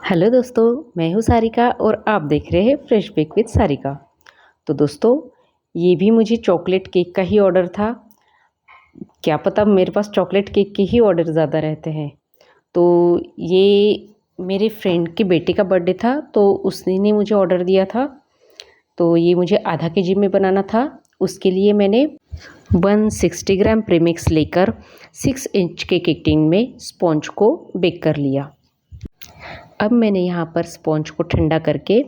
Hello दोस्तों, मैं हूँ सारिका और आप देख रहे हैं फ्रेश बेक विद सारिका। तो दोस्तों, ये भी मुझे चॉकलेट केक का ही ऑर्डर था। क्या पता मेरे पास चॉकलेट केक के ही ऑर्डर ज़्यादा रहते हैं। तो ये मेरे फ्रेंड के बेटे का बर्थडे था, तो उसने ने मुझे ऑर्डर दिया था। तो ये मुझे आधा केजी में बनाना था। उसके लिए मैंने 160 ग्राम प्रीमिक्स लेकर 6 इंच के केक टिन में स्पॉन्ज को बेक कर लिया। अब मैंने यहाँ पर स्पॉन्ज को ठंडा करके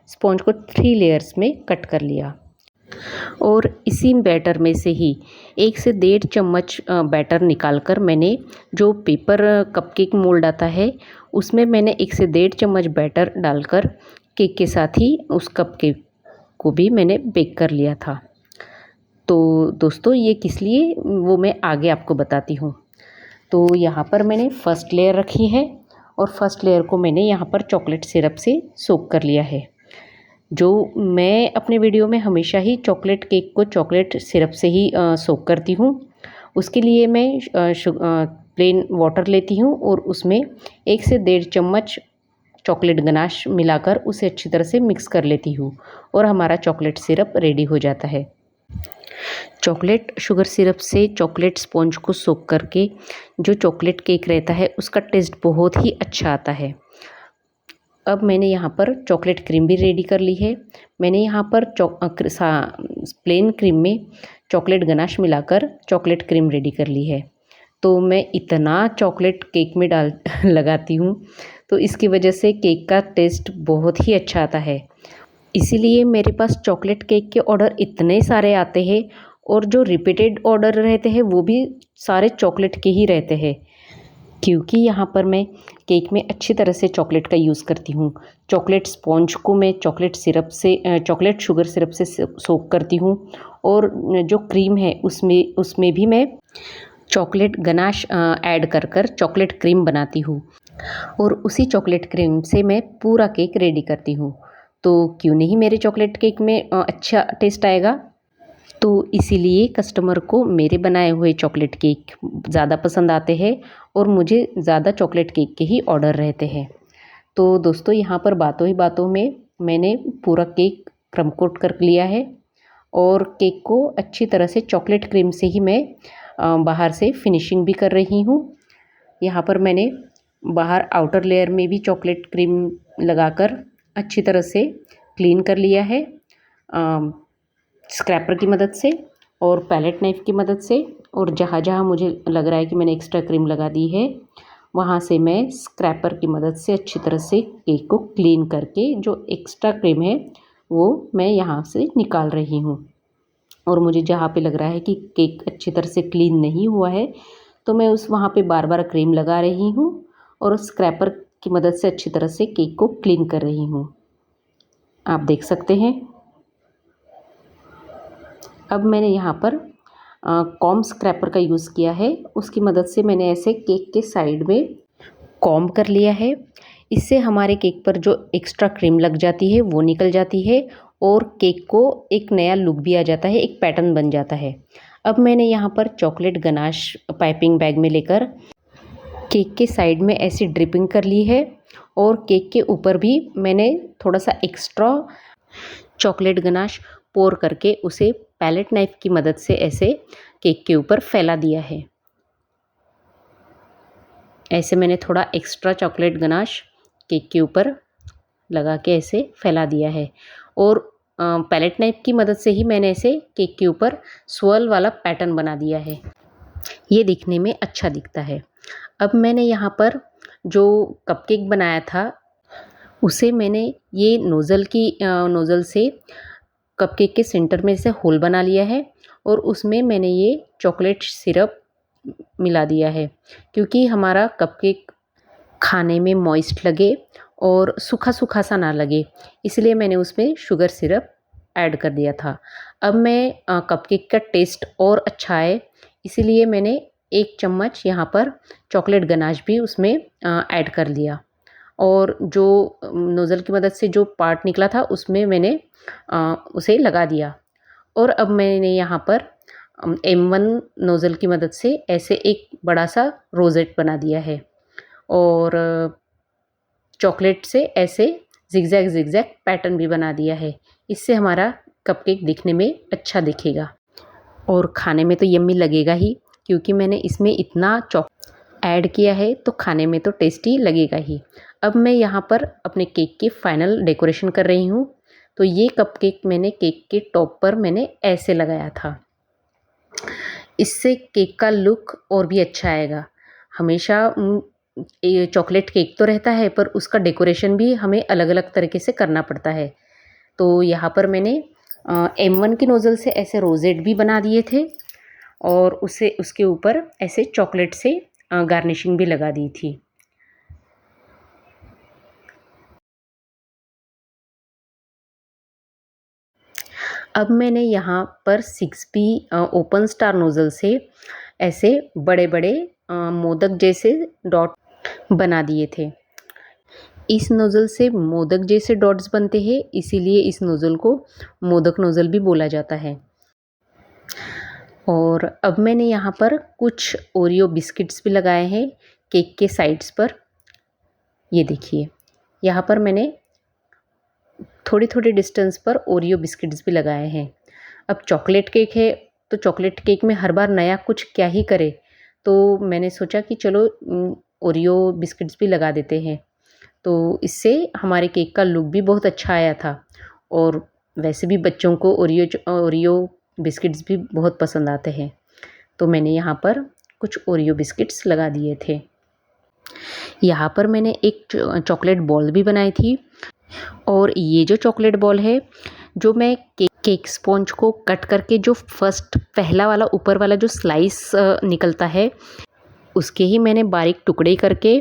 स्पॉन्ज को 3 लेयर्स में कट कर लिया और इसी बैटर में से ही 1 से 1.5 चम्मच बैटर निकालकर मैंने जो पेपर कपकेक मोल्ड आता है उसमें मैंने 1 से 1.5 चम्मच बैटर डालकर केक के साथ ही उस कपकेक को भी मैंने बेक कर लिया था। तो दोस्तों, ये किस लिए वो मैं आगे आपको बताती हूँ। तो यहाँ पर मैंने फर्स्ट लेयर रखी है और फर्स्ट लेयर को मैंने यहाँ पर चॉकलेट सिरप से सोक कर लिया है। जो मैं अपने वीडियो में हमेशा ही चॉकलेट केक को चॉकलेट सिरप से ही सोक करती हूँ। उसके लिए मैं प्लेन वाटर लेती हूँ और उसमें 1 से 1.5 चम्मच चॉकलेट गनाश मिलाकर उसे अच्छी तरह से मिक्स कर लेती हूँ और हमारा चॉकलेट सिरप रेडी हो जाता है। चॉकलेट शुगर सिरप से चॉकलेट स्पॉन्ज को सोक करके जो चॉकलेट केक रहता है उसका टेस्ट बहुत ही अच्छा आता है। अब मैंने यहाँ पर चॉकलेट क्रीम भी रेडी कर ली है। मैंने यहाँ पर प्लेन क्रीम में चॉकलेट गनाश मिलाकर चॉकलेट क्रीम रेडी कर ली है। तो मैं इतना चॉकलेट केक में डाल लगाती हूँ, तो इसकी वजह से केक का टेस्ट बहुत ही अच्छा आता है। इसीलिए मेरे पास चॉकलेट केक के ऑर्डर इतने सारे आते हैं और जो रिपीटेड ऑर्डर रहते हैं वो भी सारे चॉकलेट के ही रहते हैं, क्योंकि यहाँ पर मैं केक में अच्छी तरह से चॉकलेट का यूज़ करती हूँ। चॉकलेट स्पॉन्ज को मैं चॉकलेट शुगर सिरप से सोक करती हूँ और जो क्रीम है उसमें भी मैं चॉकलेट गनाश ऐड कर कर चॉकलेट क्रीम बनाती हूँ और उसी चॉकलेट क्रीम से मैं पूरा केक रेडी करती हूँ। तो क्यों नहीं मेरे चॉकलेट केक में अच्छा टेस्ट आएगा। तो इसीलिए कस्टमर को मेरे बनाए हुए चॉकलेट केक ज़्यादा पसंद आते हैं और मुझे ज़्यादा चॉकलेट केक के ही ऑर्डर रहते हैं। तो दोस्तों, यहाँ पर बातों ही बातों में मैंने पूरा केक क्रम कोट कर लिया है और केक को अच्छी तरह से चॉकलेट क्रीम से ही मैं बाहर से फिनिशिंग भी कर रही हूँ। यहाँ पर मैंने बाहर आउटर लेयर में भी चॉकलेट क्रीम लगाकर अच्छी तरह से क्लीन कर लिया है स्क्रैपर की मदद से और पैलेट नाइफ़ की मदद से। और जहाँ जहाँ मुझे लग रहा है कि मैंने एक्स्ट्रा क्रीम लगा दी है वहाँ से मैं स्क्रैपर की मदद से अच्छी तरह से केक को क्लीन करके जो एक्स्ट्रा क्रीम है वो मैं यहाँ से निकाल रही हूँ। और मुझे जहाँ पे लग रहा है कि केक अच्छी तरह से क्लीन नहीं हुआ है तो मैं वहाँ पे बार बार क्रीम लगा रही हूँ और स्क्रैपर की मदद से अच्छी तरह से केक को क्लीन कर रही हूँ। आप देख सकते हैं। अब मैंने यहाँ पर कॉम्ब स्क्रैपर का यूज़ किया है। उसकी मदद से मैंने ऐसे केक के साइड में कॉम्ब कर लिया है। इससे हमारे केक पर जो एक्स्ट्रा क्रीम लग जाती है वो निकल जाती है और केक को एक नया लुक भी आ जाता है, एक पैटर्न बन जाता है। अब मैंने यहाँ पर चॉकलेट गनाश पाइपिंग बैग में लेकर केक के साइड में ऐसी ड्रिपिंग कर ली है और केक के ऊपर भी मैंने थोड़ा सा एक्स्ट्रा चॉकलेट गनाश पोर करके उसे पैलेट नाइफ की मदद से ऐसे केक के ऊपर फैला दिया है। ऐसे मैंने थोड़ा एक्स्ट्रा चॉकलेट गनाश केक के ऊपर लगा के ऐसे फैला दिया है और पैलेट नाइफ की मदद से ही मैंने ऐसे केक के ऊपर स्वर्ल वाला पैटर्न बना दिया है। ये दिखने में अच्छा दिखता है। अब मैंने यहाँ पर जो कपकेक बनाया था उसे मैंने ये नोज़ल से कपकेक के सेंटर में से होल बना लिया है और उसमें मैंने ये चॉकलेट सिरप मिला दिया है, क्योंकि हमारा कपकेक खाने में मॉइस्ट लगे और सूखा सूखा सा ना लगे, इसलिए मैंने उसमें शुगर सिरप ऐड कर दिया था। अब मैं कपकेक का टेस्ट और अच्छा आए इसीलिए मैंने 1 चम्मच यहाँ पर चॉकलेट गनाश भी उसमें ऐड कर दिया और जो नोज़ल की मदद से जो पार्ट निकला था उसमें मैंने उसे लगा दिया। और अब मैंने यहाँ पर M1 नोज़ल की मदद से ऐसे एक बड़ा सा रोज़ेट बना दिया है और चॉकलेट से ऐसे जिगजैग जिगजैग पैटर्न भी बना दिया है। इससे हमारा कपकेक दिखने में अच्छा दिखेगा और खाने में तो यम्मी लगेगा ही, क्योंकि मैंने इसमें इतना ऐड किया है तो खाने में तो टेस्टी लगेगा ही। अब मैं यहाँ पर अपने केक की फाइनल डेकोरेशन कर रही हूँ। तो ये कपकेक मैंने केक के टॉप पर मैंने ऐसे लगाया था। इससे केक का लुक और भी अच्छा आएगा। हमेशा ये चॉकलेट केक तो रहता है, पर उसका डेकोरेशन भी हमें अलग अलग तरीके से करना पड़ता है। तो यहाँ पर मैंने M1 की नोज़ल से ऐसे रोजेट भी बना दिए थे और उसके ऊपर ऐसे चॉकलेट से गार्निशिंग भी लगा दी थी। अब मैंने यहाँ पर 6B ओपन स्टार नोज़ल से ऐसे बड़े बड़े मोदक जैसे डॉट बना दिए थे। इस नोज़ल से मोदक जैसे डॉट्स बनते हैं, इसीलिए इस नोज़ल को मोदक नोज़ल भी बोला जाता है। और अब मैंने यहाँ पर कुछ ओरियो बिस्किट्स भी लगाए हैं केक के साइड्स पर। ये देखिए, यहाँ पर मैंने थोड़ी थोड़ी डिस्टेंस पर ओरियो बिस्किट्स भी लगाए हैं। अब चॉकलेट केक है तो चॉकलेट केक में हर बार नया कुछ क्या ही करे, तो मैंने सोचा कि चलो ओरियो बिस्किट्स भी लगा देते हैं। तो इससे हमारे केक का लुक भी बहुत अच्छा आया था और वैसे भी बच्चों को ओरियो बिस्किट्स भी बहुत पसंद आते हैं। तो मैंने यहाँ पर कुछ ओरियो बिस्किट्स लगा दिए थे। यहाँ पर मैंने एक चॉकलेट बॉल भी बनाई थी और ये जो चॉकलेट बॉल है, जो मैं केक स्पॉन्ज को कट करके जो फर्स्ट पहला वाला ऊपर वाला जो स्लाइस निकलता है, उसके ही मैंने बारीक टुकड़े करके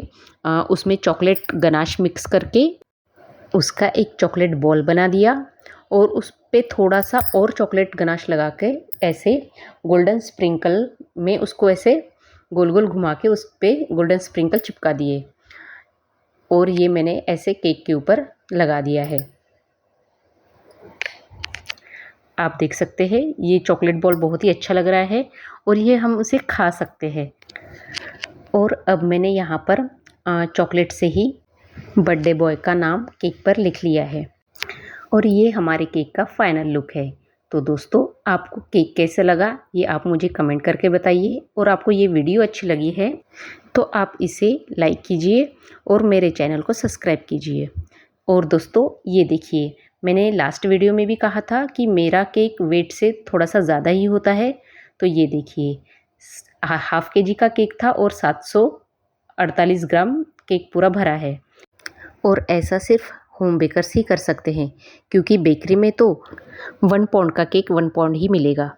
उसमें चॉकलेट गनाश मिक्स करके उसका एक चॉकलेट बॉल बना दिया और उस पे थोड़ा सा और चॉकलेट गनाश लगा के ऐसे गोल्डन स्प्रिंकल में उसको ऐसे गोल गोल घुमा के उस पर गोल्डन स्प्रिंकल चिपका दिए और ये मैंने ऐसे केक के ऊपर लगा दिया है। आप देख सकते हैं ये चॉकलेट बॉल बहुत ही अच्छा लग रहा है और ये हम उसे खा सकते हैं। और अब मैंने यहाँ पर चॉकलेट से ही बर्थडे बॉय का नाम केक पर लिख लिया है और ये हमारे केक का फाइनल लुक है। तो दोस्तों, आपको केक कैसे लगा ये आप मुझे कमेंट करके बताइए और आपको ये वीडियो अच्छी लगी है तो आप इसे लाइक कीजिए और मेरे चैनल को सब्सक्राइब कीजिए। और दोस्तों, ये देखिए, मैंने लास्ट वीडियो में भी कहा था कि मेरा केक वेट से थोड़ा सा ज़्यादा ही होता है। तो ये देखिए, हाफ केजी का केक था और 748 ग्राम केक पूरा भरा है। और ऐसा सिर्फ होम बेकर्स ही कर सकते हैं, क्योंकि बेकरी में तो 1 पाउंड का केक 1 पाउंड ही मिलेगा।